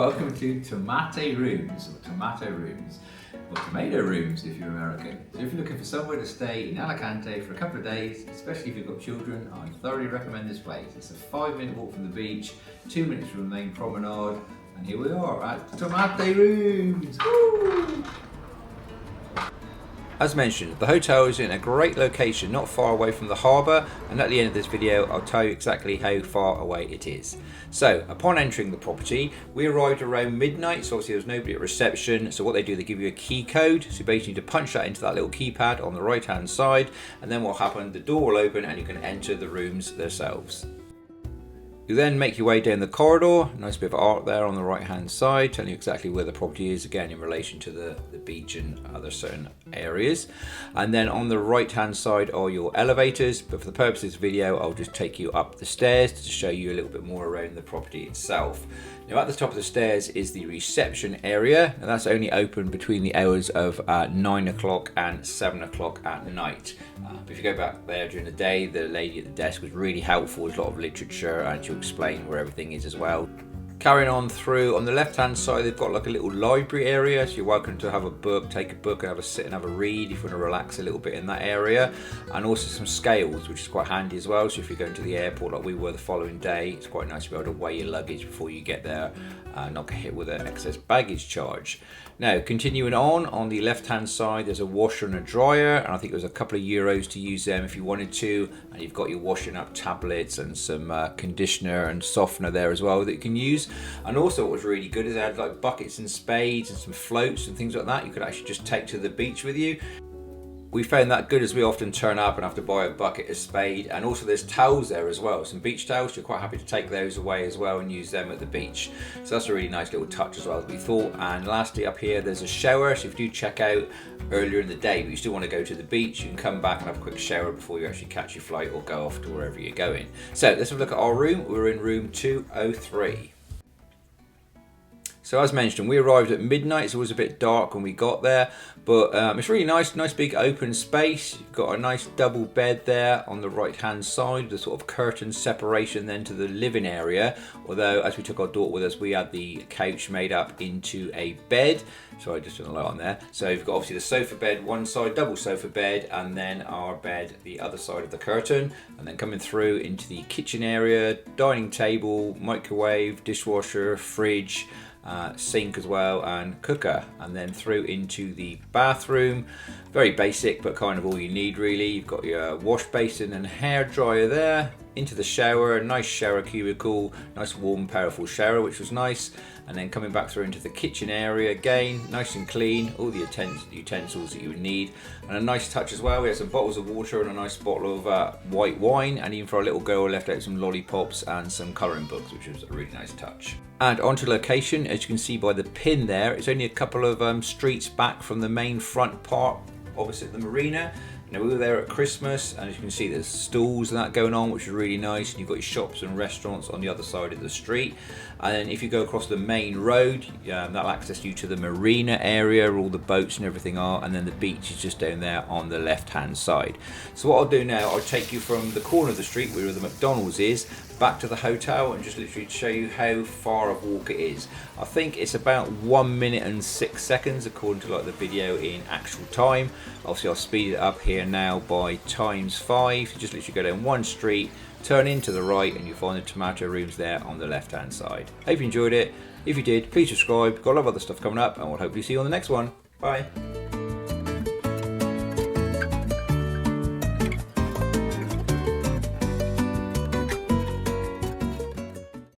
Welcome to Tomate Rooms, or Tomato Rooms, or Tomato Rooms if you're American. So if you're looking for somewhere to stay in Alicante for a couple of days, especially if you've got children, I thoroughly recommend this place. It's a 5-minute walk from the beach, 2 minutes from the main promenade, and here we are at Tomate Rooms. Woo! As mentioned, the hotel is in a great location, not far away from the harbour, and at the end of this video I'll tell you exactly how far away it is. So, upon entering the property, we arrived around midnight, so obviously there was nobody at reception, so what they do, they give you a key code, so you basically need to punch that into that little keypad on the right hand side, and then what will happen, the door will open and you can enter the rooms themselves. You then make your way down the corridor, nice bit of art there on the right hand side, telling you exactly where the property is, again in relation to the beach and other certain areas. And then on the right hand side are your elevators, but for the purpose of this video I'll just take you up the stairs to show you a little bit more around the property itself. Now at the top of the stairs is the reception area, and that's only open between the hours of 9 o'clock and 7 o'clock at night. But if you go back there during the day, the lady at the desk was really helpful. There's a lot of literature and she'll explain where everything is as well. Carrying on through, on the left hand side they've got like a little library area, so you're welcome to have a book, take a book and have a sit and have a read if you want to relax a little bit in that area. And also some scales, which is quite handy as well, so if you're going to the airport like we were the following day, it's quite nice to be able to weigh your luggage before you get there, not get hit with an excess baggage charge. Now continuing on the left hand side there's a washer and a dryer, and I think it was a couple of euros to use them if you wanted to, and you've got your washing up tablets and some conditioner and softener there as well that you can use. And also what was really good is they had like buckets and spades and some floats and things like that you could actually just take to the beach with you. We found that good as we often turn up and have to buy a bucket, a spade, and also there's towels there as well, some beach towels. You're quite happy to take those away as well and use them at the beach. So that's a really nice little touch as well as we thought. And lastly up here there's a shower, so if you do check out earlier in the day but you still want to go to the beach, you can come back and have a quick shower before you actually catch your flight or go off to wherever you're going. So let's have a look at our room. We're in room 203. So as mentioned, we arrived at midnight, so it was a bit dark when we got there, but it's really nice big open space. You've got a nice double bed there on the right hand side, the sort of curtain separation then to the living area, although as we took our daughter with us we had the couch made up into a bed. So I just did a lot on there. So you've got obviously the sofa bed one side, double sofa bed, and then our bed the other side of the curtain, and then coming through into the kitchen area, dining table, microwave, dishwasher, fridge, sink as well, and cooker, and then through into the bathroom. Very basic but kind of all you need really. You've got your wash basin and hair dryer there, into the shower, a nice shower cubicle, nice warm powerful shower which was nice, and then coming back through into the kitchen area again, nice and clean, all the utensils that you would need, and a nice touch as well. We had some bottles of water and a nice bottle of white wine, and even for our little girl left out some lollipops and some colouring books, which was a really nice touch. And onto location, as you can see by the pin there, it's only a couple of streets back from the main front part opposite the marina. Now we were there at Christmas, and as you can see there's stalls and that going on, which is really nice, and you've got your shops and restaurants on the other side of the street. And then if you go across the main road, that'll access you to the marina area where all the boats and everything are, and then the beach is just down there on the left hand side. So what I'll do now, I'll take you from the corner of the street where the McDonald's is back to the hotel and just literally show you how far a walk it is. I think it's about 1 minute and 6 seconds according to like the video in actual time. Obviously I'll speed it up here now by ×5. You just literally go down one street, turn into the right, and you'll find the Tomato Rooms there on the left hand side. Hope you enjoyed it. If you did, please subscribe. Got a lot of other stuff coming up, and we'll hopefully see you on the next one. Bye.